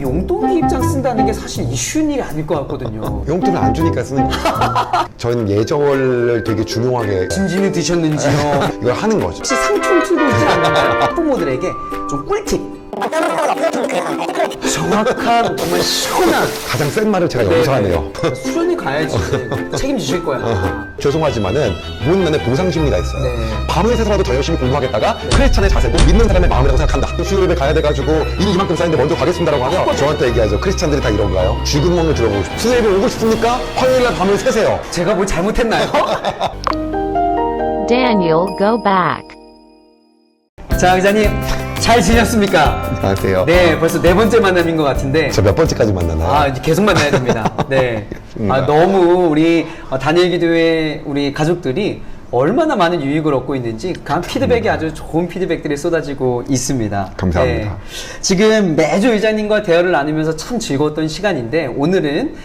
용돈기 입장 쓴다는 게 사실 쉬운 일이 아닐 것 같거든요. 용돈을 안 주니까 쓰는 거죠. 저희는 예절을 되게 중요하게 진지는 드셨는지요? 이걸 하는 거죠. 혹시 상품 들어오지 않나요? 학부모들에게 좀 꿀팁. 정확한 정말 시원한 가장 센 말을 제가 여기서 하네요. 수련회 가야지. 책임지실 거야. 죄송하지만은 본인만의 보상심리가 있어요. 네. 밤을 새서라도 더 열심히 공부하겠다가 크리스찬의 자세고 믿는 사람의 마음이라고 생각한다. 수요일에 가야 돼가지고 일이 이만큼 쌓이는데 먼저 가겠습니다라고 하면 저한테 얘기하죠. 크리스찬들이 다 이런가요? 쥐구멍을 들어보고 싶어요. 수요일에 오고 싶습니까? 화요일날 밤을 새세요. 제가 뭘 잘못했나요? Daniel, go back. 자, 기자님 잘 지냈습니까? 안녕하세요. 네, 벌써 네 번째 만남인 것 같은데. 저 몇 번째까지 만나나요? 아, 이제 계속 만나야 됩니다. 네. 아, 너무 우리 다니엘 기도회 우리 가족들이 얼마나 많은 유익을 얻고 있는지 그 피드백이 아주 좋은 피드백들이 쏟아지고 있습니다. 감사합니다. 네. 지금 매주 의장님과 대화를 나누면서 참 즐거웠던 시간인데 오늘은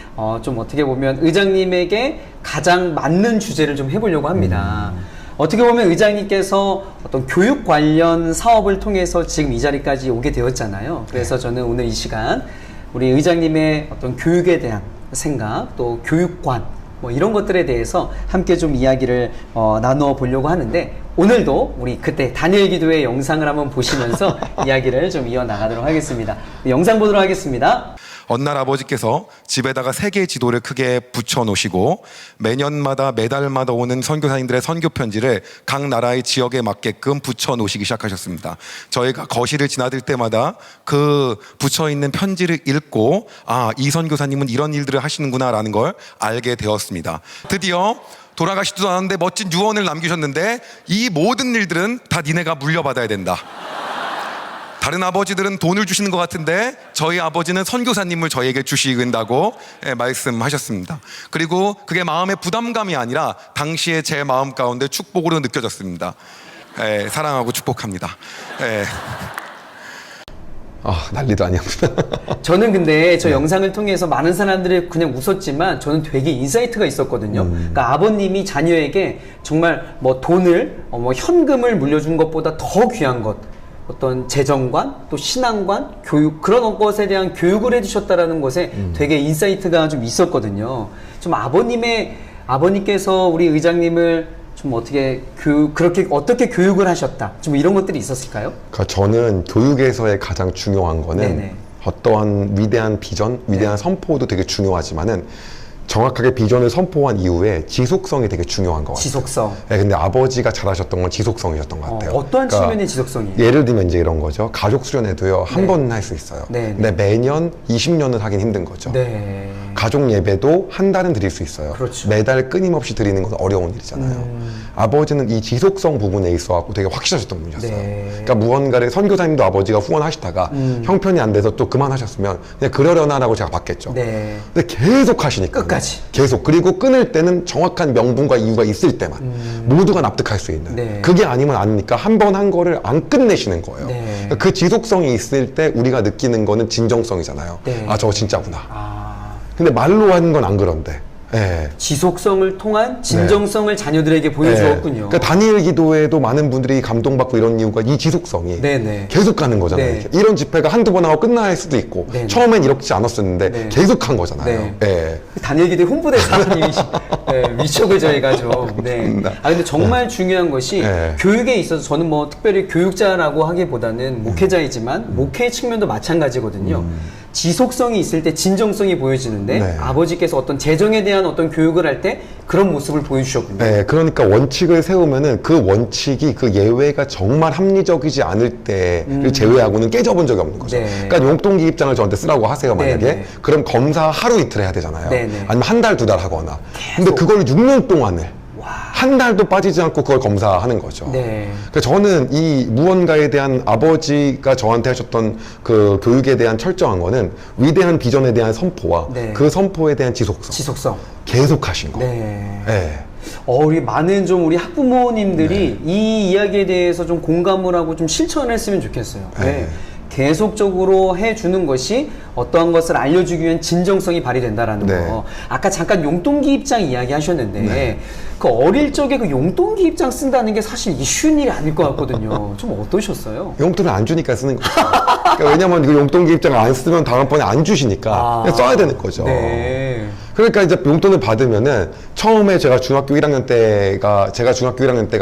좀 어떻게 보면 의장님에게 가장 맞는 주제를 좀 해보려고 합니다. 어떻게 보면 의장님께서 어떤 교육 관련 사업을 통해서 지금 이 자리까지 오게 되었잖아요. 그래서 저는 오늘 이 시간 우리 의장님의 어떤 교육에 대한 생각, 또 교육관, 뭐 이런 것들에 대해서 함께 좀 이야기를 나누어 보려고 하는데 오늘도 우리 그때 다니엘 기도회 영상을 한번 보시면서 이야기를 좀 이어나가도록 하겠습니다. 영상 보도록 하겠습니다. 어느 날 아버지께서 집에다가 3개의 지도를 크게 붙여 놓으시고 매년마다 매달마다 오는 선교사님들의 선교 편지를 각 나라의 지역에 맞게끔 붙여 놓으시기 시작하셨습니다. 저희가 거실을 지나들 때마다 그 붙여 있는 편지를 읽고 아, 이 선교사님은 이런 일들을 하시는구나 라는 걸 알게 되었습니다. 드디어 돌아가시지도 않았는데 멋진 유언을 남기셨는데 이 모든 일들은 다 니네가 물려받아야 된다. 다른 아버지들은 돈을 주시는 것 같은데 저희 아버지는 선교사님을 저희에게 주신다고 말씀하셨습니다. 그리고 그게 마음의 부담감이 아니라 당시에 제 마음 가운데 축복으로 느껴졌습니다. 사랑하고 축복합니다. 난리도 아니었구나. 저는 근데 저 영상을 통해서 많은 사람들이 그냥 웃었지만 저는 되게 인사이트가 있었거든요. 그러니까 아버님이 자녀에게 정말 뭐 돈을, 뭐 현금을 물려준 것보다 더 귀한 것, 어떤 재정관, 또 신앙관, 교육, 그런 것에 대한 교육을 해주셨다라는 것에 되게 인사이트가 좀 있었거든요. 좀 아버님께서 우리 의장님을 좀 그렇게 어떻게 교육을 하셨다. 좀 이런 것들이 있었을까요? 그러니까 저는 교육에서의 가장 중요한 거는 네네. 어떠한 위대한 비전, 위대한 선포도 되게 중요하지만은 정확하게 비전을 선포한 이후에 지속성이 되게 중요한 것 같아요. 지속성. 네, 근데 아버지가 잘하셨던 건 지속성이었던 것 같아요. 어떠한 측면의 지속성이에요? 예를 들면 이제 이런 거죠. 가족 수련회도요, 한 번 할 수 있어요. 네, 근데 매년 20년을 하긴 힘든 거죠. 네. 가족 예배도 한 달은 드릴 수 있어요. 그렇죠. 매달 끊임없이 드리는 건 어려운 일이잖아요. 아버지는 이 지속성 부분에 있어서 되게 확실하셨던 분이셨어요. 네. 그러니까 무언가를 선교사님도 아버지가 후원하시다가 형편이 안 돼서 또 그만하셨으면 그냥 그러려나라고 제가 받겠죠. 네. 근데 계속 하시니까 끝까지. 계속. 그리고 끊을 때는 정확한 명분과 이유가 있을 때만 모두가 납득할 수 있는. 네. 그게 아니면 아니니까 한 번 한 거를 안 끝내시는 거예요. 네. 그러니까 그 지속성이 있을 때 우리가 느끼는 거는 진정성이잖아요. 네. 아, 저거 진짜구나. 근데 말로 하는 건 안 그런데. 예. 지속성을 통한 진정성을 자녀들에게 보여주었군요. 그러니까 다니엘 기도에도 많은 분들이 감동받고 이런 이유가 이 지속성이 네네. 계속 가는 거잖아요. 네. 이렇게. 이런 집회가 한두 번 하고 끝날 수도 있고 네네. 처음엔 이렇지 않았었는데 네. 계속 한 거잖아요. 네. 예. 다니엘 기도회 홍보대사님이 위촉을 저희가 좀. 네. 근데 정말 중요한 것이 네. 교육에 있어서 저는 뭐 특별히 교육자라고 하기보다는 목회자이지만 목회 측면도 마찬가지거든요. 지속성이 있을 때 진정성이 보여지는데 네. 아버지께서 어떤 재정에 대한 어떤 교육을 할 때 그런 모습을 보여주셨군요. 네, 그러니까 원칙을 세우면은 그 원칙이 그 예외가 정말 합리적이지 않을 때를 제외하고는 깨져본 적이 없는 거죠. 네. 그러니까 용돈기 입장을 저한테 쓰라고 하세요, 만약에. 네, 네. 그럼 검사 하루 이틀 해야 되잖아요. 네, 네. 아니면 한 달, 두 달 하거나. 근데 그걸 6년 동안을 한 달도 빠지지 않고 그걸 검사하는 거죠. 네. 그러니까 저는 이 무언가에 대한 아버지가 저한테 하셨던 그 교육에 대한 철저한 거는 위대한 비전에 대한 선포와 네. 그 선포에 대한 지속성. 계속 하신 거. 네. 네. 우리 많은 우리 학부모님들이 이 이야기에 대해서 좀 공감을 하고 좀 실천을 했으면 좋겠어요. 네. 계속적으로 해주는 것이 어떠한 것을 알려주기 위한 진정성이 발휘된다라는 네. 거. 아까 잠깐 용돈기 입장 이야기 하셨는데 네. 그 어릴 적에 그 용돈기 입장 쓴다는 게 사실 이게 쉬운 일이 아닐 것 같거든요. 좀 어떠셨어요? 용돈을 안 주니까 쓰는 거죠. 그러니까 왜냐면 그 용돈기 입장을 안 쓰면 다음번에 안 주시니까 그냥 써야 되는 거죠. 네. 그러니까 이제 용돈을 받으면은 처음에 제가 중학교 1학년 때가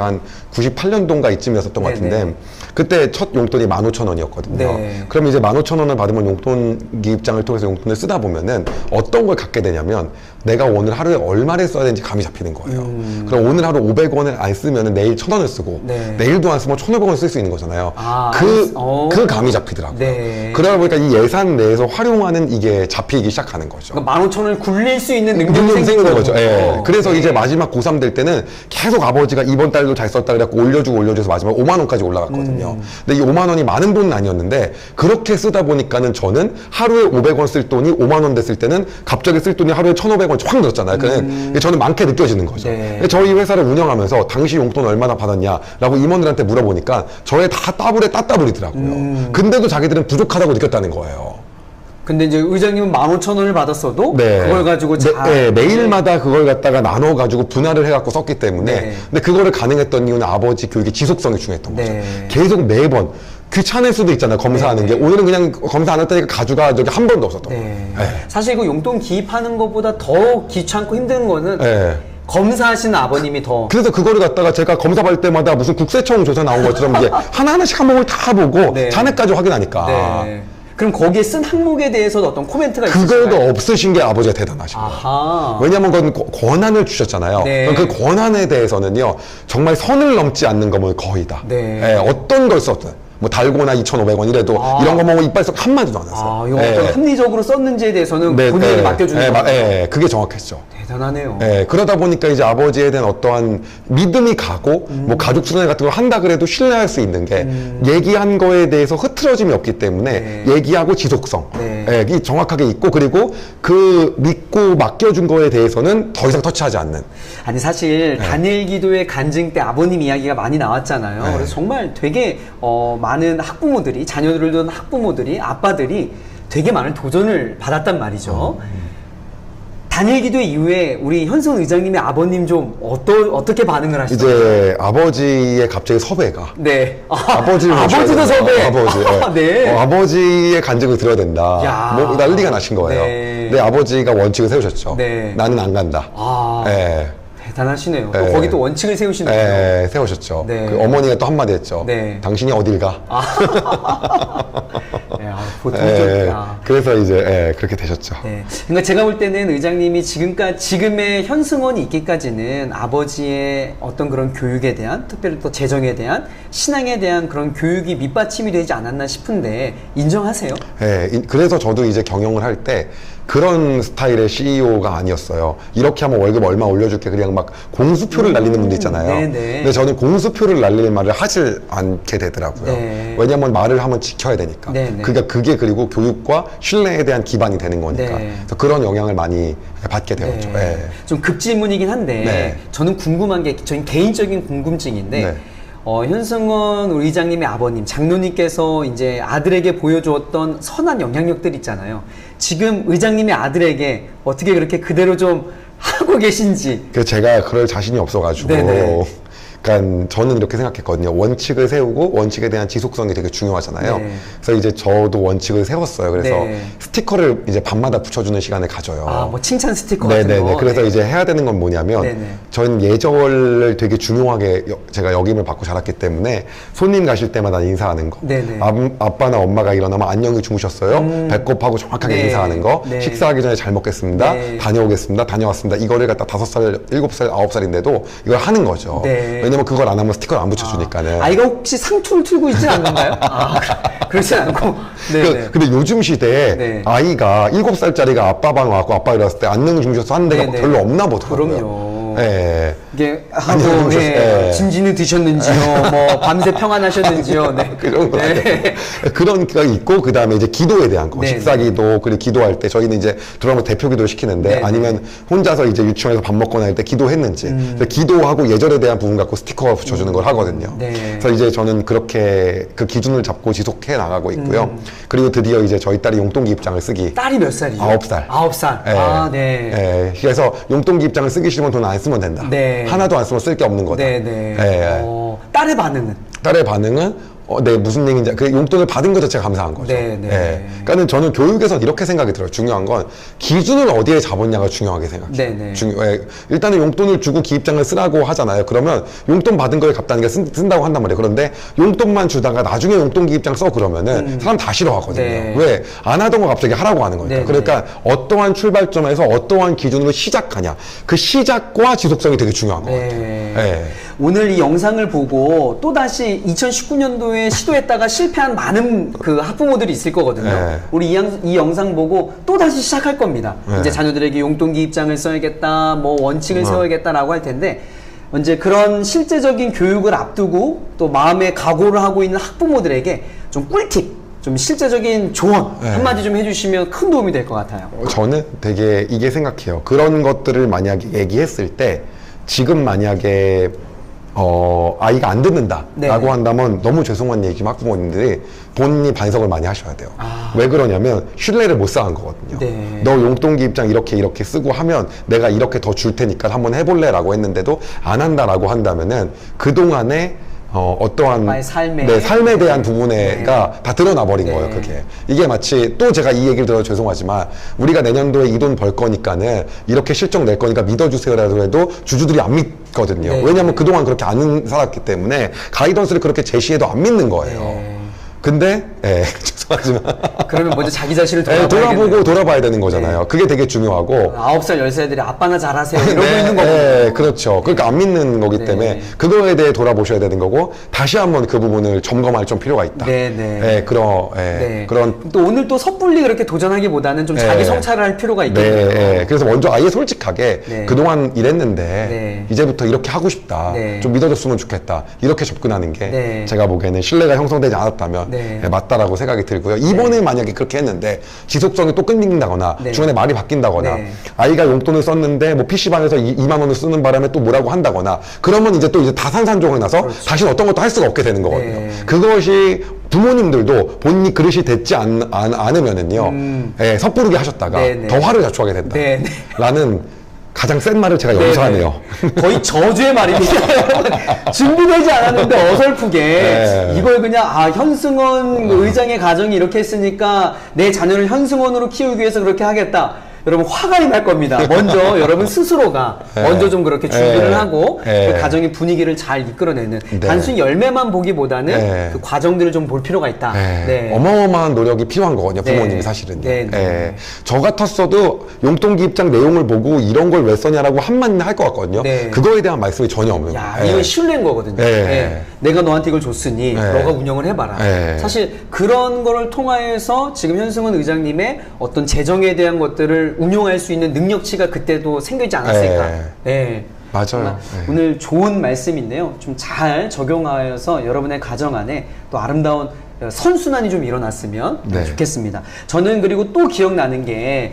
한 98년도인가 이쯤이었었던 것 네네. 같은데 그때 첫 용돈이 15,000원이었거든요. 네. 그럼 이제 15,000원을 받으면 용돈기 입장을 통해서 용돈을 쓰다 보면은 어떤 걸 갖게 되냐면 내가 오늘 하루에 얼마를 써야 되는지 감이 잡히는 거예요. 그럼 오늘 하루 500원을 안 쓰면은 내일 1,000원을 쓰고 네. 내일도 안 쓰면 1,500원 쓸 수 있는 거잖아요. 아, 그 감이 잡히더라고요. 네. 그러다 보니까 이 예산 내에서 활용하는 이게 잡히기 시작하는 거죠. 그러니까 15,000원을 굴릴 수 있는 능력이 능력이 생기는 거죠. 예. 어. 그래서 네. 이제 마지막 고3 될 때는 계속 아버지가 이번 달도 잘 썼다 그래갖고 올려줘서 마지막 5만 원까지 올라갔거든요. 근데 이 5만 원이 많은 돈은 아니었는데 그렇게 쓰다 보니까는 저는 하루에 500원 쓸 돈이 5만 원 됐을 때는 갑자기 쓸 돈이 하루에 1,500원 확 늘었잖아요. 그러니까 저는 많게 느껴지는 거죠. 네. 저희 회사를 운영하면서 당시 용돈 얼마나 받았냐라고 임원들한테 물어보니까 저의 다 따블이더라고요. 근데도 자기들은 부족하다고 느꼈다는 거예요. 근데 이제 의장님은 15,000원을 받았어도 네. 그걸 가지고 매일마다 그걸 갖다가 나눠가지고 분할을 해갖고 썼기 때문에 네. 근데 그거를 가능했던 이유는 아버지 교육의 지속성이 중요했던 거죠. 네. 계속 매번 귀찮을 수도 있잖아요. 검사하는 네. 게 오늘은 그냥 검사 안 할 테니까 가져가 저기 한 번도 없었던 거예요. 네. 네. 사실 이거 용돈 기입하는 것보다 더 귀찮고 힘든 거는 네. 검사하시는 아버님이 더 그래서 그거를 갖다가 제가 검사 받을 때마다 무슨 국세청 조사 나온 것처럼 이게 하나하나씩 항목을 다 보고 네. 잔액까지 확인하니까 네. 그럼 거기에 쓴 항목에 대해서도 어떤 코멘트가 있으신가요? 그거도 없으신 게 아버지가 대단하신 거예요. 아하. 왜냐면 그건 권한을 주셨잖아요. 네. 그럼 그 권한에 대해서는요, 정말 선을 넘지 않는 거면 거의 다. 네. 예, 어떤 걸 썼든. 뭐 달고나 2,500원 이래도 이런 거 보면 이빨 썩 한마디도 안 했어요. 이거 어떤 합리적으로 썼는지에 대해서는 본인에게 맡겨주는 거예요. 그게 정확했죠. 대단하네요. 예, 그러다 보니까 이제 아버지에 대한 어떠한 믿음이 가고, 뭐 가족 수련회 같은 걸 한다 그래도 신뢰할 수 있는 게, 얘기한 거에 대해서 흐트러짐이 없기 때문에, 네. 얘기하고 지속성. 네. 예, 이 정확하게 있고, 그리고 그 믿고 맡겨준 거에 대해서는 더 이상 터치하지 않는. 아니 사실 단일 기도의 간증 때 아버님 이야기가 많이 나왔잖아요. 네. 그래서 정말 되게 많은 학부모들이 자녀들을 둔 학부모들이 아빠들이 되게 많은 도전을 받았단 말이죠. 단일 기도 이후에 우리 현승 의장님의 아버님 좀 어떻게 반응을 하시나요? 이제 아버지의 갑자기 섭외가. 네. 아버지도 섭외. 아버지. 아, 네. 아버지의 간증을 들어야 된다. 야. 뭐 난리가 나신 거예요. 네. 근데 아버지가 원칙을 세우셨죠. 네. 나는 안 간다. 아. 예. 대단하시네요. 또 네. 거기 또 원칙을 세우시는 거예요. 예, 세우셨죠. 네. 그 어머니가 또 한마디 했죠. 네. 당신이 어딜 가? 네, 보통 예, 좀 그래서 이제 그렇게 되셨죠. 네. 그러니까 제가 볼 때는 의장님이 지금의 현승원이 있기까지는 아버지의 어떤 그런 교육에 대한, 특별히 또 재정에 대한, 신앙에 대한 그런 교육이 밑받침이 되지 않았나 싶은데, 인정하세요? 예, 그래서 저도 이제 경영을 할 때 그런 스타일의 CEO가 아니었어요. 이렇게 하면 월급 얼마 올려줄게. 그냥 막 공수표를 날리는 분도 있잖아요. 네네. 근데 저는 공수표를 날릴 말을 하질 않게 되더라고요. 네. 왜냐면 말을 하면 지켜야 되니까. 네네. 그러니까 그게 그리고 교육과 신뢰에 대한 기반이 되는 거니까. 네. 그래서 그런 영향을 많이 받게 되었죠. 네. 예. 좀 급질문이긴 한데, 네. 저는 궁금한 게, 저희 개인적인 궁금증인데, 네. 현승원 의장님의 아버님, 장로님께서 이제 아들에게 보여주었던 선한 영향력들 있잖아요. 지금 의장님의 아들에게 어떻게 그렇게 그대로 좀 하고 계신지. 그래서 제가 그럴 자신이 없어가지고. 네네. 그러니까 저는 이렇게 생각했거든요. 원칙을 세우고 원칙에 대한 지속성이 되게 중요하잖아요. 네. 그래서 이제 저도 원칙을 세웠어요. 그래서 네. 스티커를 이제 밤마다 붙여주는 시간을 가져요. 뭐 칭찬 스티커 같은 네네네. 거. 그래서 네. 이제 해야 되는 건 뭐냐면 네네. 전 예절을 되게 중요하게 제가 역임을 받고 자랐기 때문에 손님 가실 때마다 인사하는 거. 네네. 아빠나 엄마가 일어나면 안녕히 주무셨어요? 배꼽하고 정확하게 네. 인사하는 거. 네. 식사하기 전에 잘 먹겠습니다. 네. 다녀오겠습니다. 다녀왔습니다. 이거를 갖다 5살, 7살, 9살인데도 이걸 하는 거죠. 네. 왜냐면 그걸 안 하면 스티커를 안 붙여주니까는. 아이가 혹시 상투를 틀고 있진 않는가요? 그렇지 않고. 네네. 근데 요즘 시대에 네. 아이가 7살짜리가 아빠 방 와서 아빠 일어났을 때 안녕 주무셔서 하는 데가 네네. 별로 없나 보더라고요. 그럼요. 예. 이게 많이 하고 해보셨어요. 예, 예. 진지는 드셨는지요? 뭐 밤새 평안하셨는지요? 네. 그런 거 네. 같아요. 그런 거 있고 그 다음에 이제 기도에 대한 거, 네, 식사기도 그리고 기도할 때 저희는 이제 들어가면 대표 기도 시키는데 네, 아니면 혼자서 이제 유치원에서 밥 먹거나 할 때 기도했는지 그래서 기도하고 예절에 대한 부분 갖고 스티커 붙여주는 걸 하거든요. 네. 그래서 이제 저는 그렇게 그 기준을 잡고 지속해 나가고 있고요. 그리고 드디어 이제 저희 딸이 용돈기 입장을 쓰기. 딸이 몇 살이죠? 9살. 9살. 예. 아, 네. 예. 그래서 용돈기 입장을 쓰기 싫으면 돈 안 쓰면 된다. 네. 하나도 안 쓰면 쓸 게 없는 거다. 네, 네. 예. 딸의 반응은? 딸의 반응은 네, 무슨 얘기인지, 그 용돈을 받은 것 자체가 감사한 거죠. 네, 네. 그러니까 저는 교육에선 이렇게 생각이 들어요. 중요한 건 기준을 어디에 잡았냐가 중요하게 생각해요. 네, 네. 일단은 용돈을 주고 기입장을 쓰라고 하잖아요. 그러면 용돈 받은 거에 값다는 게 쓴다고 한단 말이에요. 그런데 용돈만 주다가 나중에 용돈 기입장 써 그러면은 사람 다 싫어하거든요. 네. 왜? 안 하던 거 갑자기 하라고 하는 거니까. 네, 그러니까 어떠한 출발점에서 어떠한 기준으로 시작하냐. 그 시작과 지속성이 되게 중요한 것 같아요. 네. 오늘 이 영상을 보고 또다시 2019년도에 시도했다가 실패한 많은 그 학부모들이 있을 거거든요. 네. 우리 이 영상 보고 또다시 시작할 겁니다. 네. 이제 자녀들에게 용돈기 입장을 써야겠다, 뭐 원칙을 세워야겠다라고 할 텐데, 이제 그런 실제적인 교육을 앞두고 또 마음의 각오를 하고 있는 학부모들에게 좀 꿀팁, 좀 실제적인 조언 네. 한마디 좀 해주시면 큰 도움이 될 것 같아요. 저는 되게 이게 생각해요. 그런 것들을 만약에 얘기했을 때 지금 만약에 아이가 안 듣는다라고 네. 한다면 너무 죄송한 얘기지만 학부모님들이 본인이 반성을 많이 하셔야 돼요. 왜 그러냐면 신뢰를 못 쌓은 거거든요. 네. 너 용돈기 입장 이렇게 쓰고 하면 내가 이렇게 더 줄 테니까 한번 해볼래라고 했는데도 안 한다라고 한다면은 그동안에 어떠한 나의 삶에. 네, 삶에 대한 네. 부분에가 다 드러나 버린 네. 거예요. 그게 이게 마치 또 제가 이 얘기를 들어서 죄송하지만 우리가 내년도에 이 돈 벌 거니까는 이렇게 실적 낼 거니까 믿어주세요라고 해도 주주들이 안 믿거든요. 네. 왜냐하면 그동안 그렇게 안 살았기 때문에 가이던스를 그렇게 제시해도 안 믿는 거예요. 네. 근데 죄송하지만 그러면 먼저 자기 자신을 돌아보고 돌아봐야 되는 거잖아요. 그게 되게 중요하고 9살, 10살들이 아빠나 잘하세요 이러고 네, 있는 거고. 네, 그렇죠. 그러니까 안 믿는 거기 네. 때문에 그거에 대해 돌아보셔야 되는 거고 다시 한번 그 부분을 점검할 좀 필요가 있다. 네, 네. 네, 그런 또 오늘 또 섣불리 그렇게 도전하기보다는 좀 네. 자기 성찰을 할 필요가 있겠네요. 네. 그래서 먼저 아예 솔직하게 네. 그동안 이랬는데 네. 이제부터 이렇게 하고 싶다. 네. 좀 믿어줬으면 좋겠다. 이렇게 접근하는 게 네. 제가 보기에는 신뢰가 형성되지 않았다면 네. 맞다라고 생각이 들고요. 이번에 만약에 그렇게 했는데 지속성이 또 끊긴다거나 네. 중간에 말이 바뀐다거나 네. 아이가 용돈을 썼는데 뭐 PC방에서 2만 원을 쓰는 바람에 또 뭐라고 한다거나 그러면 이제 다 산산조각이 나서 다시는 어떤 것도 할 수가 없게 되는 거거든요. 네. 그것이 부모님들도 본인이 그릇이 됐지 않으면은요, 섣부르게 하셨다가 네, 네. 더 화를 자초하게 된다. 네, 네. 라는 가장 센 말을 제가 여기서 하네요. 거의 저주의 말입니다. 여러분. 준비되지 않았는데 어설프게 네. 이걸 그냥 현승원 의장의 가정이 이렇게 했으니까 내 자녀를 현승원으로 키우기 위해서 그렇게 하겠다. 여러분 화가 날 겁니다. 먼저 여러분 스스로가 먼저 좀 그렇게 준비를 하고 그 가정의 분위기를 잘 이끌어내는 단순히 열매만 보기보다는 그 과정들을 좀 볼 필요가 있다. 네. 어마어마한 노력이 필요한 거거든요, 부모님이 네. 사실은요. 네, 네. 저 같았어도 용돈기 입장 내용을 보고 이런 걸 왜 써냐라고 한마디는 할 것 같거든요. 네. 그거에 대한 말씀이 전혀 없는 야, 거예요. 이건 신뢰인 거거든요. 네. 네. 내가 너한테 이걸 줬으니 너가 운영을 해봐라. 네. 사실 그런 거를 통하여서 지금 현승원 의장님의 어떤 재정에 대한 것들을 운용할 수 있는 능력치가 그때도 생기지 않았을까. 네. 맞아요. 정말 오늘 좋은 말씀인데요. 좀 잘 적용하여서 여러분의 가정 안에 또 아름다운 선순환이 좀 일어났으면 좋겠습니다. 저는 그리고 또 기억나는 게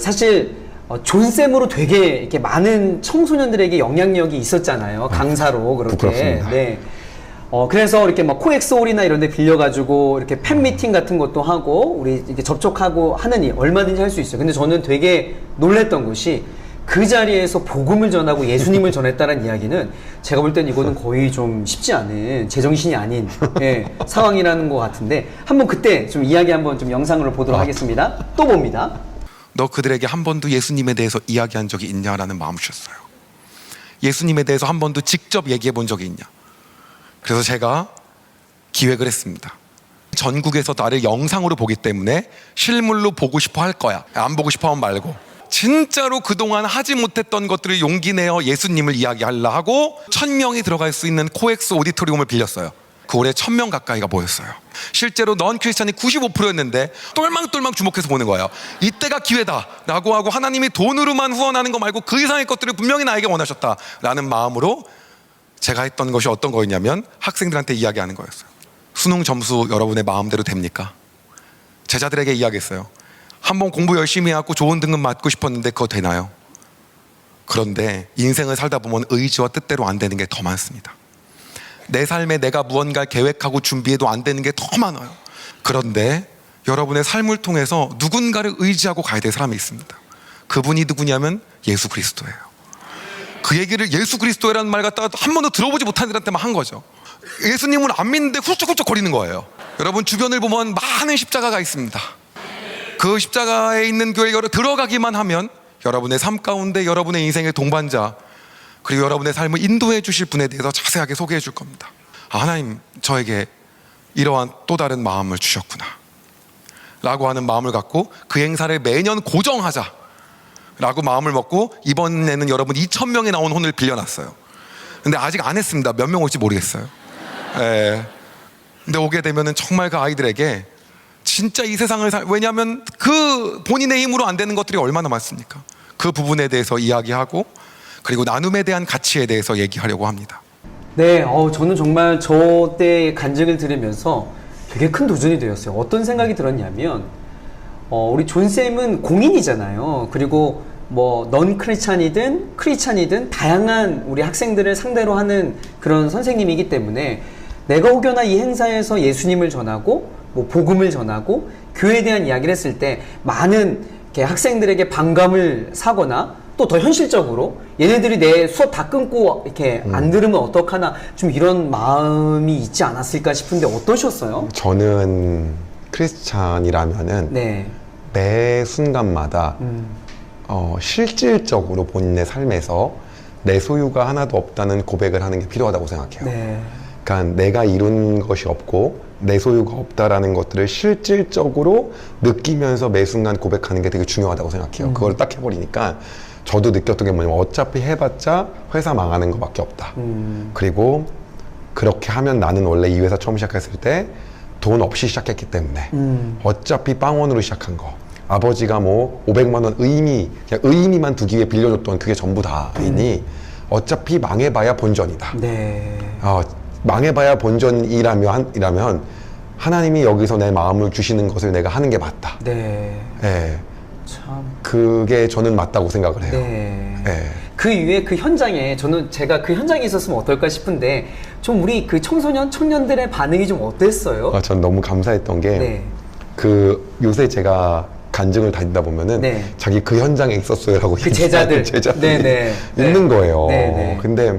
사실 존쌤으로 되게 이렇게 많은 청소년들에게 영향력이 있었잖아요. 강사로 그렇게. 부끄럽습니다. 네. 그래서 이렇게 막 코엑스홀이나 이런 데 빌려가지고 이렇게 팬미팅 같은 것도 하고 우리 이렇게 접촉하고 하느니 얼마든지 할 수 있어요. 근데 저는 되게 놀랬던 것이 그 자리에서 복음을 전하고 예수님을 전했다는 이야기는 제가 볼 땐 이거는 거의 좀 쉽지 않은 제정신이 아닌 상황이라는 것 같은데 한번 그때 좀 이야기 한번 좀 영상으로 보도록 하겠습니다. 또 봅니다. 너 그들에게 한 번도 예수님에 대해서 이야기한 적이 있냐라는 마음을 주셨어요. 예수님에 대해서 한 번도 직접 얘기해 본 적이 있냐. 그래서 제가 기획을 했습니다. 전국에서 나를 영상으로 보기 때문에 실물로 보고 싶어 할 거야. 안 보고 싶어 하면 말고. 진짜로 그동안 하지 못했던 것들을 용기 내어 예수님을 이야기하려 하고 1000명이 들어갈 수 있는 코엑스 오디토리움을 빌렸어요. 그 올해 1000명 가까이가 모였어요. 실제로 넌 크리스찬이 95%였는데 똘망똘망 주목해서 보는 거예요. 이때가 기회다라고 하고 하나님이 돈으로만 후원하는 거 말고 그 이상의 것들을 분명히 나에게 원하셨다라는 마음으로 제가 했던 것이 어떤 거였냐면 학생들한테 이야기하는 거였어요. 수능 점수 여러분의 마음대로 됩니까? 제자들에게 이야기했어요. 한번 공부 열심히 하고 좋은 등급 맞고 싶었는데 그거 되나요? 그런데 인생을 살다 보면 의지와 뜻대로 안 되는 게 더 많습니다. 내 삶에 내가 무언가 계획하고 준비해도 안 되는 게 더 많아요. 그런데 여러분의 삶을 통해서 누군가를 의지하고 가야 될 사람이 있습니다. 그분이 누구냐면 예수 그리스도예요. 그 얘기를 예수 그리스도라는 말 갖다가 한 번도 들어보지 못한 애들한테만 한 거죠. 예수님을 안 믿는데 훌쩍훌쩍 거리는 거예요. 여러분 주변을 보면 많은 십자가가 있습니다. 그 십자가에 있는 교회에 들어가기만 하면 여러분의 삶 가운데 여러분의 인생의 동반자 그리고 여러분의 삶을 인도해 주실 분에 대해서 자세하게 소개해 줄 겁니다. 아, 하나님 저에게 이러한 또 다른 마음을 주셨구나 라고 하는 마음을 갖고 그 행사를 매년 고정하자 라고 마음을 먹고 이번에는 여러분 2000명에 나온 혼을 빌려놨어요. 근데 아직 안 했습니다. 몇 명 올지 모르겠어요. 근데 오게 되면은 정말 그 아이들에게 진짜 이 세상을 왜냐하면 그 본인의 힘으로 안 되는 것들이 얼마나 많습니까? 그 부분에 대해서 이야기하고 그리고 나눔에 대한 가치에 대해서 얘기하려고 합니다. 네, 저는 정말 저 때의 간증을 들으면서 되게 큰 도전이 되었어요. 어떤 생각이 들었냐면 우리 존쌤은 공인이잖아요. 그리고 뭐 넌 크리스찬이든 다양한 우리 학생들을 상대로 하는 그런 선생님이기 때문에 내가 혹여나 이 행사에서 예수님을 전하고 뭐 복음을 전하고 교회에 대한 이야기를 했을 때 많은 이렇게 학생들에게 반감을 사거나 또 더 현실적으로 얘네들이 내 수업 다 끊고 이렇게 안 들으면 어떡하나 좀 이런 마음이 있지 않았을까 싶은데 어떠셨어요? 저는 크리스찬이라면은 네. 매 순간마다 실질적으로 본인의 삶에서 내 소유가 하나도 없다는 고백을 하는 게 필요하다고 생각해요. 네. 그러니까 내가 이룬 것이 없고 내 소유가 없다라는 것들을 실질적으로 느끼면서 매 순간 고백하는 게 되게 중요하다고 생각해요. 그걸 딱 해버리니까 저도 느꼈던 게 뭐냐면 어차피 해봤자 회사 망하는 것밖에 없다. 그리고 그렇게 하면 나는 원래 이 회사 처음 시작했을 때 돈 없이 시작했기 때문에 어차피 빵원으로 시작한 거 아버지가 뭐 500만 원 그냥 의미만 두기 위해 빌려줬던 그게 전부 다이니 어차피 망해봐야 본전이다. 네. 망해봐야 본전이라면 하나님이 여기서 내 마음을 주시는 것을 내가 하는 게 맞다. 네. 예. 참. 그게 저는 맞다고 생각을 해요. 네. 예. 그 이후에 그 현장에 제가 그 현장에 있었으면 어떨까 싶은데 좀 우리 그 청년들의 반응이 좀 어땠어요? 전 너무 감사했던 게 네. 요새 제가 간증을 다니다 보면은 네. 자기 그 현장에 있었어요라고 그 제자들이 네. 있는 거예요. 네. 근데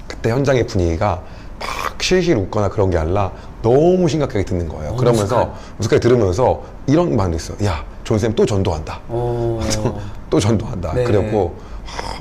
그때 현장의 분위기가 막 실실 웃거나 그런 게 아니라 너무 심각하게 듣는 거예요. 그러면서 무식하게 들으면서 이런 말이 있어요. 야, 존쌤 또 전도한다. 또 전도한다. 네. 그래갖고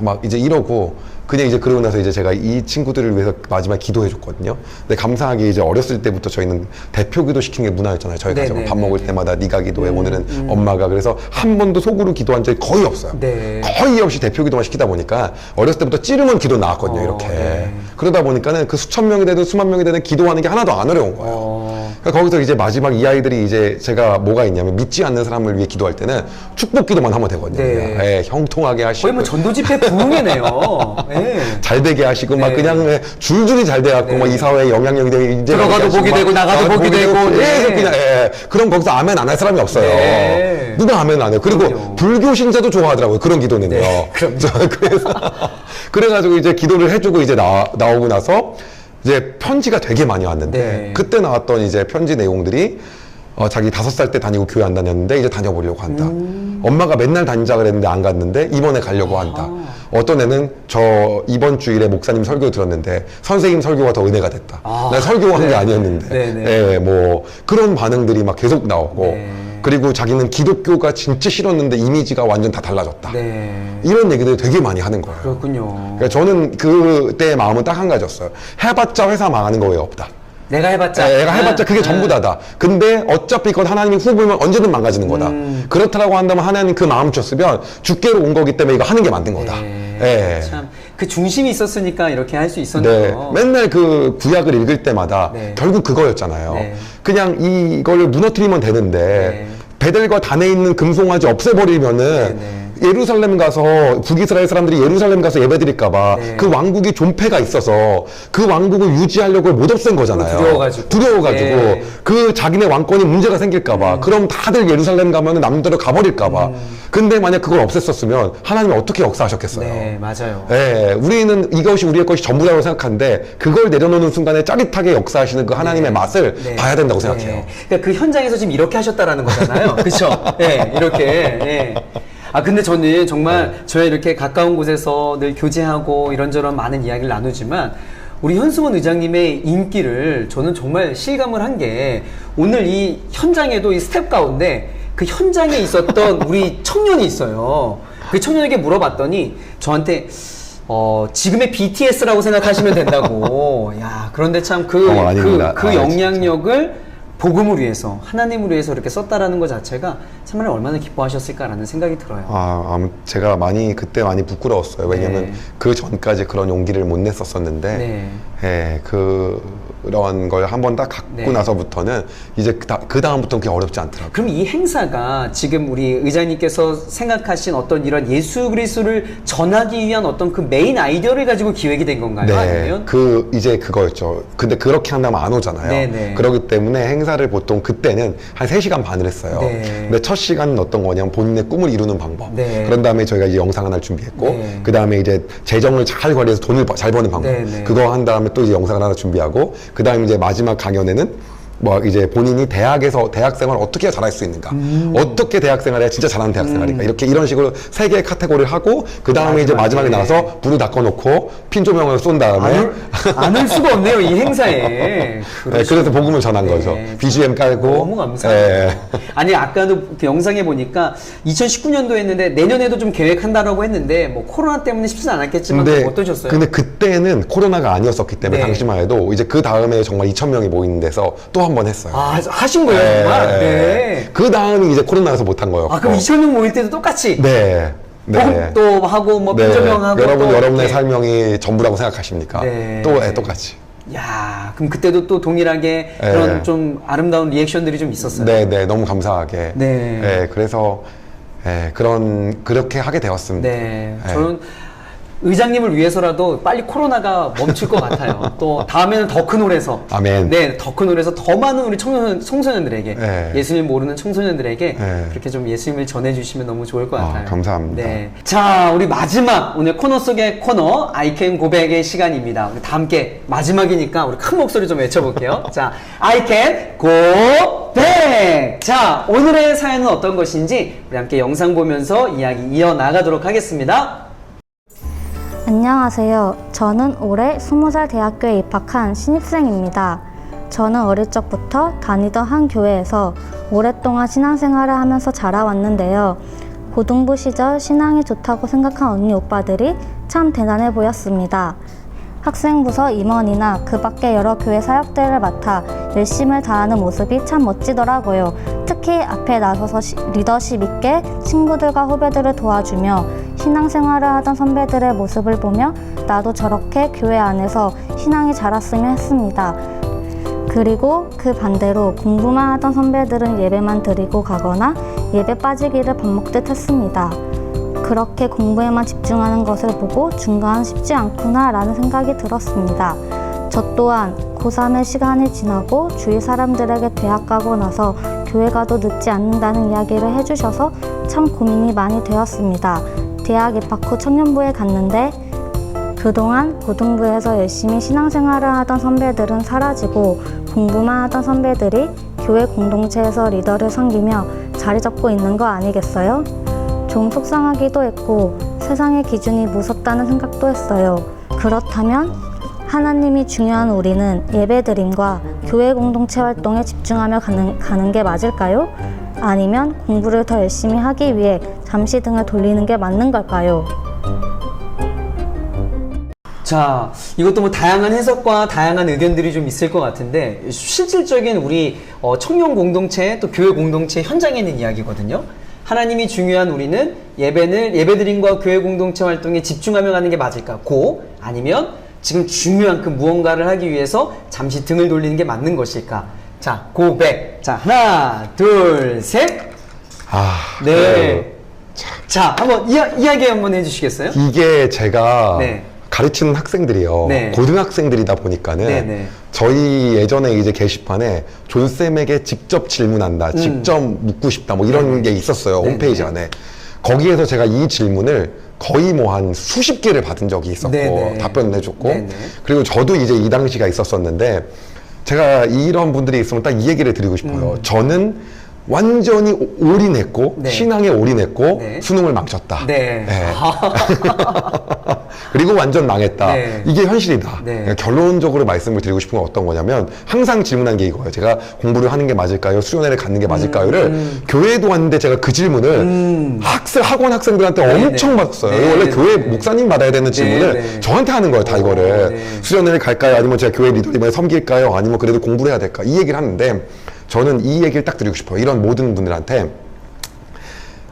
막 이제 이러고 그냥 이제 그러고 나서 이제 제가 이 친구들을 위해서 마지막에 기도해 줬거든요. 근데 감사하게 이제 어렸을 때부터 저희는 대표 기도 시킨 게 문화였잖아요. 저희 가족 밥 먹을 때마다 네가 기도해. 오늘은 엄마가. 그래서 한 번도 속으로 기도한 적이 거의 없어요. 네. 거의 없이 대표 기도만 시키다 보니까 어렸을 때부터 찌르면 기도 나왔거든요. 이렇게. 네. 그러다 보니까는 그 수천 명이 되든 수만 명이 되든 기도하는 게 하나도 안 어려운 거예요. 그러니까 거기서 이제 마지막 이 아이들이 이제 제가 뭐가 있냐면 믿지 않는 사람을 위해 기도할 때는 축복 기도만 하면 되거든요. 네. 예, 형통하게 하시고. 거의 뭐 전도 집회 부흥이네요. 네. 잘 되게 하시고 막 네. 그냥 줄줄이 잘 돼갖고 네. 막 이 사회에 영향력이 되고 이제 들어가도 복이 되고 나가도 복이 되고 계속 네. 그냥 그럼 거기서 아멘 안 할 사람이 없어요. 네. 누가 아멘 안 해요. 그리고 그럼요. 불교 신자도 좋아하더라고요. 그런 기도는요. 네, 그럼요. 그래가지고 이제 기도를 해주고 이제 나오고 나서 이제 편지가 되게 많이 왔는데 네. 그때 나왔던 이제 편지 내용들이 자기 5살 때 다니고 교회 안 다녔는데 이제 다녀보려고 한다. 엄마가 맨날 다니자 그랬는데 안 갔는데 이번에 가려고 한다. 어떤 애는 저 이번 주일에 목사님 설교 들었는데 선생님 설교가 더 은혜가 됐다. 난 설교한 게 아니었는데. 네. 뭐 그런 반응들이 막 계속 나오고 네. 그리고 자기는 기독교가 진짜 싫었는데 이미지가 완전 다 달라졌다. 네. 이런 얘기들 되게 많이 하는 거예요. 그렇군요. 그러니까 저는 그때의 마음은 딱 한 가지였어요. 해봤자 회사 망하는 거 왜 없다. 내가 해봤자. 내가 해봤자 그게 전부 다다. 근데 어차피 그건 하나님이 후보면 언제든 망가지는 거다. 그렇다라고 한다면 하나님 그 마음 줬으면 주께로 온 거기 때문에 이거 하는 게 만든 거다. 예. 참, 그 중심이 있었으니까 이렇게 할 수 네. 있었네요. 맨날 그 구약을 읽을 때마다 네. 결국 그거였잖아요. 네. 그냥 이걸 무너뜨리면 되는데 네. 베델과 단에 있는 금송아지 없애버리면은 네. 예루살렘 가서 북이스라엘 사람들이 예루살렘 가서 예배드릴까봐 네. 그 왕국이 존폐가 있어서 그 왕국을 유지하려고 못 없앤 거잖아요. 두려워가지고 네. 그 자기네 왕권이 문제가 생길까봐 그럼 다들 예루살렘 가면은 남대로 가버릴까봐. 근데 만약 그걸 없앴었으면 하나님이 어떻게 역사하셨겠어요? 네, 맞아요. 예, 우리는 이것이 우리의 것이 전부라고 생각하는데 그걸 내려놓는 순간에 짜릿하게 역사하시는 그 하나님의 맛을 봐야 된다고 생각해요. 그러니까 그 현장에서 지금 이렇게 하셨다라는 거잖아요. 그렇죠? 네, 이렇게. 예. 아 근데 저는 정말 저희 이렇게 가까운 곳에서 늘 교제하고 이런저런 많은 이야기를 나누지만 우리 현수문 의장님의 인기를 저는 정말 실감을 한 게 오늘 이 현장에도 이 스텝 가운데 그 현장에 있었던 우리 청년이 있어요. 그 청년에게 물어봤더니 저한테 지금의 BTS라고 생각하시면 된다고. 야, 그런데 참 그 영향력을 복음을 위해서, 하나님을 위해서 이렇게 썼다라는 것 자체가 참말 얼마나 기뻐하셨을까라는 생각이 들어요. 제가 그때 많이 부끄러웠어요. 왜냐면 네. 그 전까지 그런 용기를 못 냈었었는데, 네. 예, 그런 걸 한 번 딱 갖고 네. 나서부터는 이제 그 다음부터는 그게 어렵지 않더라고요. 그럼 이 행사가 지금 우리 의장님께서 생각하신 어떤 이런 예수 그리스도를 전하기 위한 어떤 그 메인 아이디어를 가지고 기획이 된 건가요? 네, 아니면? 이제 그거였죠. 근데 그렇게 한다면 안 오잖아요. 네네. 그렇기 때문에 행사를 보통 그때는 한 3시간 반을 했어요. 네. 근데 첫 시간은 어떤 거냐면 본인의 꿈을 이루는 방법. 네. 그런 다음에 저희가 이제 영상 하나를 준비했고, 네. 그 다음에 이제 재정을 잘 관리해서 돈을 잘 버는 방법. 네네. 그거 한 다음에 또 이제 영상을 하나 준비하고, 그 다음에 이제 마지막 강연에는 이제 본인이 대학생활 어떻게 해야 잘할 수 있는가, 어떻게 대학생활 해야 진짜 잘하는 대학생활인가, 이런 식으로 3개의 카테고리를 하고, 그 다음에 이제 마지막에 나와서 불을 닦아놓고 핀 조명을 쏜 다음에 안 올 수가 없네요, 이 행사에. 네, 그래서 복음을 전한 거죠. BGM 깔고. 너무 감사해요. 예. 아니, 아까도 그 영상에 보니까 2019년도 했는데 내년에도 좀 계획한다라고 했는데 뭐 코로나 때문에 쉽지 않았겠지만 어떠셨어요? 근데 그때는 코로나가 아니었었기 때문에 네. 당시만 해도 이제 그 다음에 정말 2,000명이 모이는 데서 또 한 번 했어요. 하신 거예요, 정말? 네. 그 다음이 이제 코로나여서 못한 거였고. 그럼 2,000명 모일 때도 똑같이? 네. 복음도 하고, 뭐, 빈조명하고. 여러분의 설명이 전부라고 생각하십니까? 네. 똑같이. 야, 그럼 그때도 또 동일하게 그런 좀 아름다운 리액션들이 좀 있었어요. 네, 너무 감사하게. 네. 그래서, 그렇게 하게 되었습니다. 네. 저는 의장님을 위해서라도 빨리 코로나가 멈출 것 같아요. 또 다음에는 더 큰 홀에서. 아멘. 네, 더 큰 홀에서 더 많은 우리 청소년들에게, 네. 예수님 모르는 청소년들에게 네. 그렇게 좀 예수님을 전해주시면 너무 좋을 것 같아요. 감사합니다. 네. 자, 우리 마지막 오늘 코너 속의 코너 아이캔 고백의 시간입니다. 우리 다 함께 마지막이니까 우리 큰 목소리 좀 외쳐볼게요. 자, 아이캔 고백. 자, 오늘의 사연은 어떤 것인지 우리 함께 영상 보면서 이야기 이어나가도록 하겠습니다. 안녕하세요. 저는 올해 20살 대학교에 입학한 신입생입니다. 저는 어릴 적부터 다니던 한 교회에서 오랫동안 신앙생활을 하면서 자라왔는데요. 고등부 시절 신앙이 좋다고 생각한 언니 오빠들이 참 대단해 보였습니다. 학생부서 임원이나 그 밖의 여러 교회 사역들을 맡아 열심을 다하는 모습이 참 멋지더라고요. 특히 앞에 나서서 리더십 있게 친구들과 후배들을 도와주며 신앙생활을 하던 선배들의 모습을 보며 나도 저렇게 교회 안에서 신앙이 자랐으면 했습니다. 그리고 그 반대로 공부만 하던 선배들은 예배만 드리고 가거나 예배 빠지기를 밥 먹듯 했습니다. 그렇게 공부에만 집중하는 것을 보고 중간은 쉽지 않구나 라는 생각이 들었습니다. 저 또한 고3의 시간이 지나고 주위 사람들에게 대학 가고 나서 교회 가도 늦지 않는다는 이야기를 해주셔서 참 고민이 많이 되었습니다. 대학 입학 후 청년부에 갔는데 그동안 고등부에서 열심히 신앙생활을 하던 선배들은 사라지고 공부만 하던 선배들이 교회 공동체에서 리더를 섬기며 자리 잡고 있는 거 아니겠어요? 좀 속상하기도 했고 세상의 기준이 무섭다는 생각도 했어요. 그렇다면 하나님이 중요한 우리는 예배드림과 교회 공동체 활동에 집중하며 가는 게 맞을까요? 아니면 공부를 더 열심히 하기 위해 잠시 등을 돌리는 게 맞는 걸까요? 자, 이것도 뭐 다양한 해석과 다양한 의견들이 좀 있을 것 같은데 실질적인 우리 청년 공동체 또 교회 공동체 현장에 있는 이야기거든요. 하나님이 중요한 우리는 예배드림과 교회 공동체 활동에 집중하며 가는 게 맞을까? 아니면 지금 중요한 그 무언가를 하기 위해서 잠시 등을 돌리는 게 맞는 것일까? 자, 고백. 자, 하나, 둘, 셋. 네. 자, 한번 이야기 한번 해주시겠어요? 이게 제가 네. 가르치는 학생들이요. 네. 고등학생들이다 보니까는 네. 저희 예전에 이제 게시판에 존쌤에게 직접 질문한다, 직접 묻고 싶다, 뭐 이런 게 있었어요. 홈페이지 안에. 거기에서 제가 이 질문을 거의 뭐 한 수십 개를 받은 적이 있었고, 네네. 답변을 해줬고, 네네. 그리고 저도 이제 이 당시가 있었었는데, 제가 이런 분들이 있으면 딱 이 얘기를 드리고 싶어요. 저는 완전히 올인했고, 네. 신앙에 올인했고, 네. 수능을 망쳤다. 네. 그리고 완전 망했다. 네. 이게 현실이다. 네. 그러니까 결론적으로 말씀을 드리고 싶은 건 어떤 거냐면 항상 질문한 게 이거예요. 제가 공부를 하는 게 맞을까요? 수련회를 갖는 게 맞을까요?를 교회에도 왔는데 제가 그 질문을 학원 학생들한테 네, 엄청 네. 받았어요. 네, 원래 네, 교회 네. 목사님 받아야 되는 질문을 네, 네. 저한테 하는 거예요. 다 이거를. 네. 수련회를 갈까요? 아니면 제가 교회 리더 이번에 섬길까요? 아니면 그래도 공부를 해야 될까? 이 얘기를 하는데 저는 이 얘기를 딱 드리고 싶어요. 이런 모든 분들한테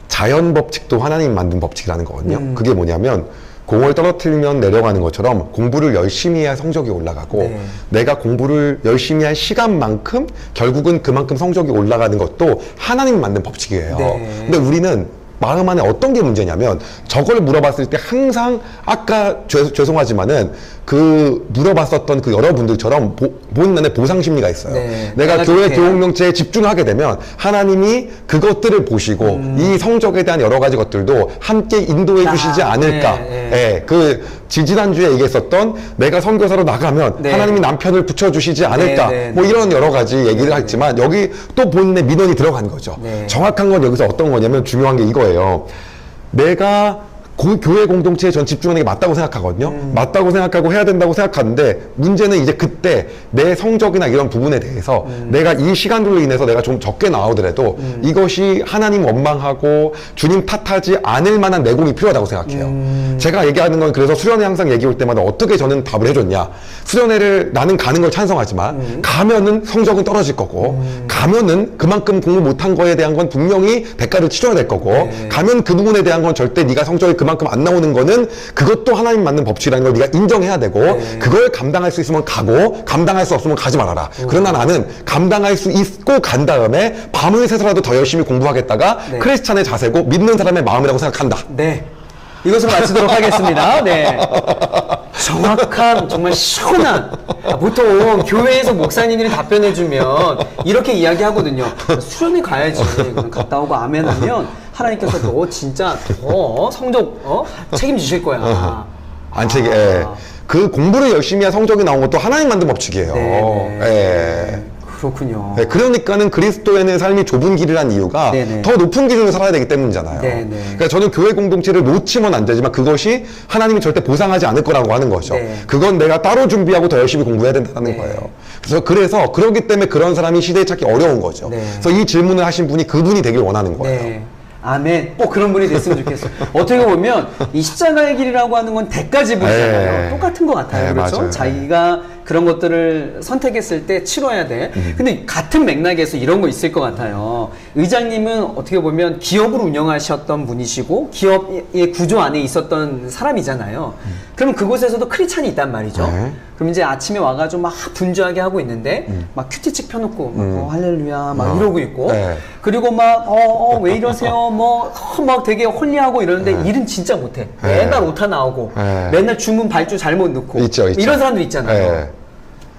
자연 법칙도 하나님 만든 법칙이라는 거거든요. 그게 뭐냐면 공을 떨어뜨리면 내려가는 것처럼 공부를 열심히 해야 성적이 올라가고 네. 내가 공부를 열심히 할 시간만큼 결국은 그만큼 성적이 올라가는 것도 하나님 만든 법칙이에요. 네. 근데 우리는 마음 안에 어떤 게 문제냐면 저걸 물어봤을 때 항상 아까 죄송하지만은 그 물어봤었던 그 여러분들처럼 본인의 보상 심리가 있어요. 네. 내가 내가 교회 좋게. 교육명체에 집중하게 되면 하나님이 그것들을 보시고 이 성적에 대한 여러 가지 것들도 함께 인도해 주시지 않을까. 네. 예, 그 지난주에 얘기했었던 내가 선교사로 나가면 네. 하나님이 남편을 붙여주시지 않을까. 네. 뭐 이런 여러 가지 얘기를 했지만 여기 또 본인의 민원이 들어간 거죠. 네. 정확한 건 여기서 어떤 거냐면 중요한 게 이거예요. 내가 교회 공동체에 전 집중하는 게 맞다고 생각하거든요. 맞다고 생각하고 해야 된다고 생각하는데 문제는 이제 그때 내 성적이나 이런 부분에 대해서 내가 이 시간들로 인해서 내가 좀 적게 나오더라도 이것이 하나님 원망하고 주님 탓하지 않을 만한 내공이 필요하다고 생각해요. 제가 얘기하는 건 그래서 수련회 항상 얘기 올 때마다 어떻게 저는 답을 해줬냐. 수련회를 나는 가는 걸 찬성하지만 가면은 성적은 떨어질 거고 가면은 그만큼 공부 못한 거에 대한 건 분명히 대가를 치러야 될 거고 가면 그 부분에 대한 건 절대 네가 성적이 그만큼 안 나오는 거는 그것도 하나님 맞는 법칙이라는 걸 네가 인정해야 되고 그걸 감당할 수 있으면 가고 감당할 수 없으면 가지 말아라. 그러나 나는 감당할 수 있고 간 다음에 밤을 새서라도 더 열심히 공부하겠다가 크리스찬의 자세고 믿는 사람의 마음이라고 생각한다. 네. 이것으로 마치도록 하겠습니다. 네. 정확한, 정말 시원한. 보통 교회에서 목사님들이 답변해주면 이렇게 이야기하거든요. 수련회 가야지. 그냥 갔다 오고 아멘 하면 하나님께서 너 진짜 더 성적 책임지실 거야. 그 공부를 열심히 해야 성적이 나온 것도 하나님 만든 법칙이에요. 예. 그렇군요. 네, 그러니까는 그리스도에는 삶이 좁은 길이란 이유가 네네. 더 높은 기준으로 살아야 되기 때문이잖아요. 네네. 그러니까 저는 교회 공동체를 놓치면 안 되지만 그것이 하나님이 절대 보상하지 않을 거라고 하는 거죠. 네. 그건 내가 따로 준비하고 더 열심히 공부해야 된다는 네. 거예요. 그래서 그렇기 때문에 그런 사람이 시대에 찾기 어려운 거죠. 네. 그래서 이 질문을 하신 분이 그분이 되길 원하는 거예요. 네. 아멘. 꼭 그런 분이 됐으면 좋겠어요. 어떻게 보면 이 십자가의 길이라고 하는 건 대가 지불이잖아요. 네. 똑같은 것 같아요. 네, 그렇죠? 맞아요. 자기가 그런 것들을 선택했을 때 치러야 돼. 근데 같은 맥락에서 이런 거 있을 것 같아요. 의장님은 어떻게 보면 기업을 운영하셨던 분이시고 기업의 구조 안에 있었던 사람이잖아요. 그럼 그곳에서도 크리스찬이 있단 말이죠. 네. 그럼 이제 아침에 와가지고 막 분주하게 하고 있는데 막 큐티책 펴놓고 막 할렐루야 막 이러고 있고 네. 그리고 막 왜 이러세요 막 되게 홀리하고 이러는데 일은 진짜 못해. 맨날 오타 나오고 맨날 주문 발주 잘못 넣고 있죠. 이런 사람들 있잖아요. 네.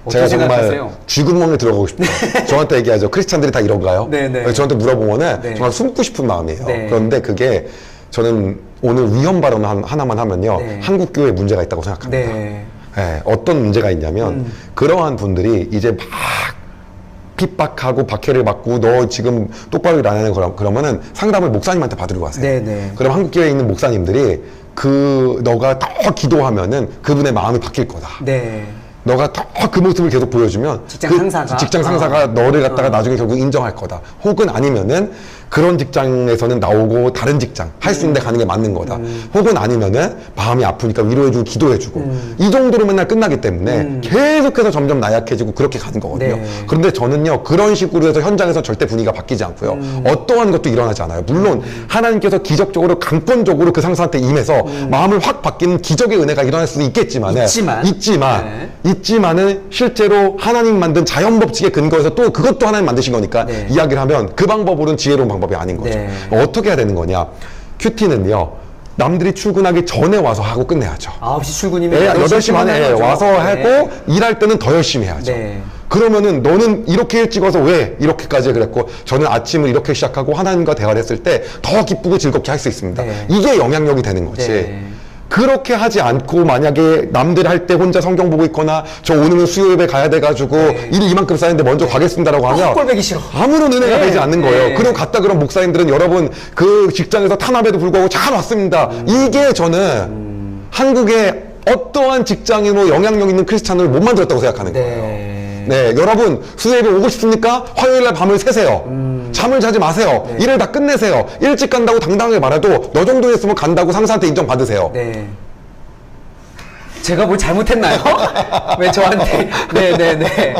어떻게 제가 정말 생각하세요? 쥐구멍에 들어가고 싶어요. 저한테 얘기하죠. 크리스찬들이 다 이런가요? 네네. 저한테 물어보면은 네. 정말 숨고 싶은 마음이에요. 네. 그런데 그게 저는 오늘 위험 발언 하나만 하면요. 네. 한국 교회에 문제가 있다고 생각합니다. 네. 네, 어떤 문제가 있냐면 그러한 분들이 이제 막 핍박하고 박해를 받고 너 지금 똑바로 일 안 하는 그러면은 상담을 목사님한테 받으러 가세요. 네네. 그럼 한국 교회에 있는 목사님들이 너가 더 기도하면은 그분의 마음이 바뀔 거다. 네. 너가 더 그 모습을 계속 보여주면 직장 상사가? 직장 상사가 너를 갖다가 나중에 결국 인정할 거다. 혹은 아니면은 그런 직장에서는 나오고 다른 직장 할 수 있는 데 가는 게 맞는 거다. 혹은 아니면은 마음이 아프니까 위로해주고 기도해주고 이 정도로 맨날 끝나기 때문에 계속해서 점점 나약해지고 그렇게 가는 거거든요. 네. 그런데 저는요 그런 식으로 해서 현장에서 절대 분위기가 바뀌지 않고요. 어떠한 것도 일어나지 않아요. 물론 하나님께서 기적적으로 강권적으로 그 상사한테 임해서 마음을 확 바뀌는 기적의 은혜가 일어날 수도 있겠지만은 있지만은 실제로 하나님 만든 자연 법칙에 근거해서 또 그것도 하나님 만드신 거니까 네. 이야기를 하면 그 방법으로는 지혜로운 방법이 아닌 거죠. 네. 어떻게 해야 되는 거냐? 큐티는요. 남들이 출근하기 전에 와서 하고 끝내야죠. 9시 출근이면 네, 8시 반에 출근하는 와서 거죠. 하고 네. 일할 때는 더 열심히 해야죠. 네. 그러면은 너는 이렇게 일찍 와서 왜 이렇게까지 그랬고 저는 아침을 이렇게 시작하고 하나님과 대화를 했을 때 더 기쁘고 즐겁게 할 수 있습니다. 네. 이게 영향력이 되는 거지. 네. 그렇게 하지 않고 만약에 남들 할 때 혼자 성경 보고 있거나 저 오늘은 수요 예배 가야 돼가지고 일이 이만큼 쌓였는데 먼저 가겠습니다라고 하면 꼴보기 싫어. 아무런 은혜가 네. 되지 않는 거예요. 네. 그리고 갔다 그런 목사님들은 여러분 그 직장에서 탄압에도 불구하고 잘 왔습니다. 이게 저는 한국의 어떠한 직장인으로 영향력 있는 크리스찬을 못 만들었다고 생각하는 거예요. 네, 여러분 수요일에 오고 싶습니까? 화요일날 밤을 새세요. 잠을 자지 마세요. 일을 다 끝내세요. 일찍 간다고 당당하게 말해도 너 정도 했으면 간다고 상사한테 인정받으세요. 네. 제가 뭘 잘못했나요? 왜 저한테? 네네네.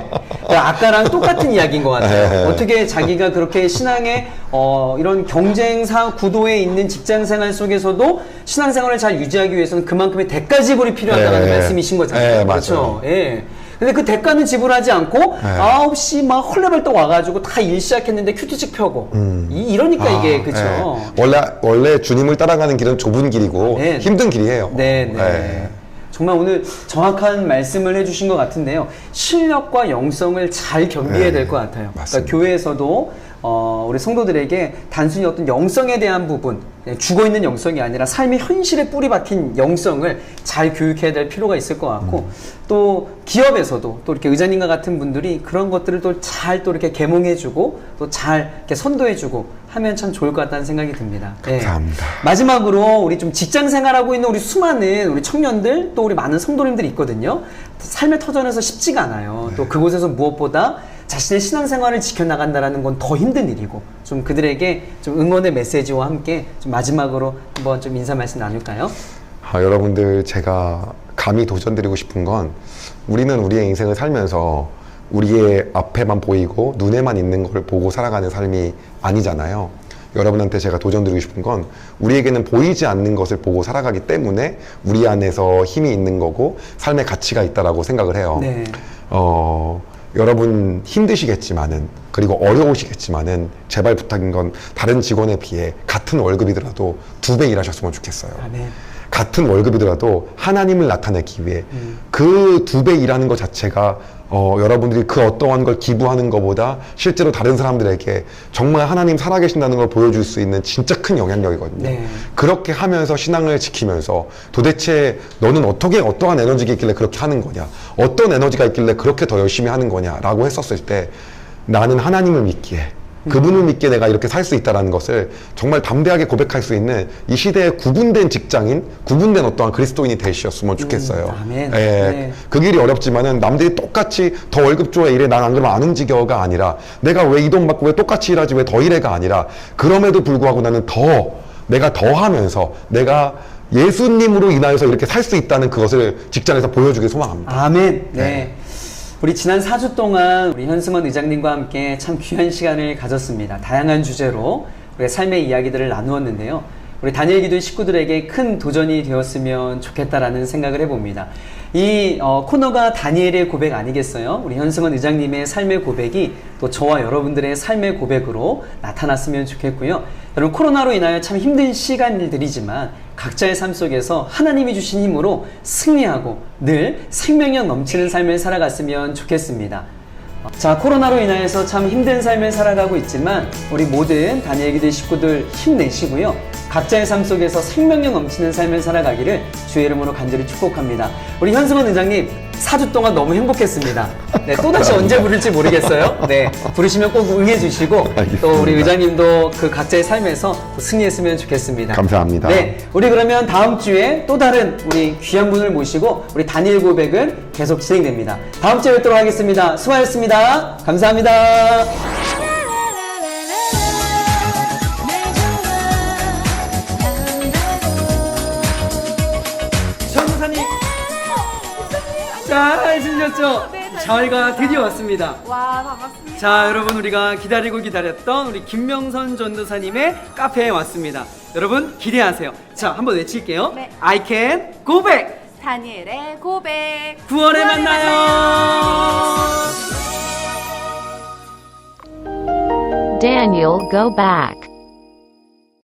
아까랑 똑같은 이야기인 것 같아요. 네. 어떻게 자기가 그렇게 신앙의 이런 경쟁사 구도에 있는 직장 생활 속에서도 신앙생활을 잘 유지하기 위해서는 그만큼의 대가 지불이 필요하다는 네. 말씀이신 거잖아요. 네, 그렇죠. 맞아요. 예. 근데 그 대가는 지불하지 않고 9시 막 헐레벌떡 와가지고 다 일 시작했는데 큐티식 펴고 이러니까 이게 그렇죠. 원래 주님을 따라가는 길은 좁은 길이고 네. 힘든 길이에요. 네. 정말 오늘 정확한 말씀을 해주신 것 같은데요. 실력과 영성을 잘 겸비해야 될 것 같아요. 그러니까 교회에서도 우리 성도들에게 단순히 어떤 영성에 대한 부분, 죽어있는 영성이 아니라 삶의 현실에 뿌리 박힌 영성을 잘 교육해야 될 필요가 있을 것 같고, 또 기업에서도 또 이렇게 의장님과 같은 분들이 그런 것들을 또 잘 또 이렇게 계몽해주고 또 잘 이렇게 선도해주고 하면 참 좋을 것 같다는 생각이 듭니다. 감사합니다. 마지막으로 우리 좀 직장 생활하고 있는 우리 수많은 우리 청년들 또 우리 많은 성도님들이 있거든요. 삶의 터전에서 쉽지가 않아요. 또 그곳에서 무엇보다 자신의 신앙생활을 지켜나간다는 건 더 힘든 일이고, 좀 그들에게 좀 응원의 메시지와 함께 좀 마지막으로 한번 좀 인사 말씀 나눌까요? 여러분들 제가 감히 도전드리고 싶은 건 우리는 우리의 인생을 살면서 우리의 앞에만 보이고 눈에만 있는 걸 보고 살아가는 삶이 아니잖아요. 여러분한테 제가 도전드리고 싶은 건 우리에게는 보이지 않는 것을 보고 살아가기 때문에 우리 안에서 힘이 있는 거고 삶의 가치가 있다라고 생각을 해요. 네. 여러분 힘드시겠지만은 그리고 어려우시겠지만은 제발 부탁인 건 다른 직원에 비해 같은 월급이더라도 2배 일하셨으면 좋겠어요. 아멘. 같은 월급이더라도 하나님을 나타내기 위해 그 2배 일하는 것 자체가 여러분들이 그 어떠한 걸 기부하는 것보다 실제로 다른 사람들에게 정말 하나님 살아계신다는 걸 보여줄 수 있는 진짜 큰 영향력이거든요. 네. 그렇게 하면서 신앙을 지키면서 도대체 너는 어떻게 어떠한 에너지가 있길래 그렇게 하는 거냐, 어떤 에너지가 있길래 그렇게 더 열심히 하는 거냐라고 했었을 때 나는 하나님을 믿기에 그분을 믿게 내가 이렇게 살 수 있다는 것을 정말 담대하게 고백할 수 있는 이 시대의 구분된 직장인, 구분된 어떠한 그리스도인이 되셨으면 좋겠어요. 아멘. 예, 네. 그 길이 어렵지만은 남들이 똑같이 더 월급 줘야 일해, 난 안 그러면 안 움직여가 아니라 내가 왜 이 돈 받고 왜 똑같이 일하지 왜 더 일해가 아니라 그럼에도 불구하고 나는 내가 더 하면서 내가 예수님으로 인하여서 이렇게 살 수 있다는 그것을 직장에서 보여주길 소망합니다. 아멘. 네. 우리 지난 4주 동안 우리 현승원 의장님과 함께 참 귀한 시간을 가졌습니다. 다양한 주제로 우리의 삶의 이야기들을 나누었는데요. 우리 다니엘 기도의 식구들에게 큰 도전이 되었으면 좋겠다라는 생각을 해봅니다. 이 코너가 다니엘의 고백 아니겠어요? 우리 현승원 의장님의 삶의 고백이 또 저와 여러분들의 삶의 고백으로 나타났으면 좋겠고요. 여러분, 코로나로 인하여 참 힘든 시간들이지만 각자의 삶 속에서 하나님이 주신 힘으로 승리하고 늘 생명력 넘치는 삶을 살아갔으면 좋겠습니다. 자, 코로나로 인하여서 참 힘든 삶을 살아가고 있지만 우리 모든 다니엘 기도의 식구들 힘내시고요. 각자의 삶 속에서 생명력 넘치는 삶을 살아가기를 주의 이름으로 간절히 축복합니다. 우리 현승원 의장님 4주 동안 너무 행복했습니다. 네, 또다시 언제 부를지 모르겠어요. 네, 부르시면 꼭 응해 주시고 또 우리 의장님도 그 각자의 삶에서 승리했으면 좋겠습니다. 감사합니다. 네, 우리 그러면 다음 주에 또 다른 우리 귀한 분을 모시고 우리 다니엘 고백은 계속 진행됩니다. 다음 주에 뵙도록 하겠습니다. 수고하셨습니다. 감사합니다. 잘 지내셨죠? 네, 잘 저희가 드디어 왔습니다. 와, 반갑습니다. 자, 여러분 우리가 기다리고 기다렸던 우리 김명선 전도사님의 카페에 왔습니다. 여러분 기대하세요. 자, 한번 외칠게요. 네. I can go back. 다니엘의 고백. 9월에 만나요. Daniel, go back.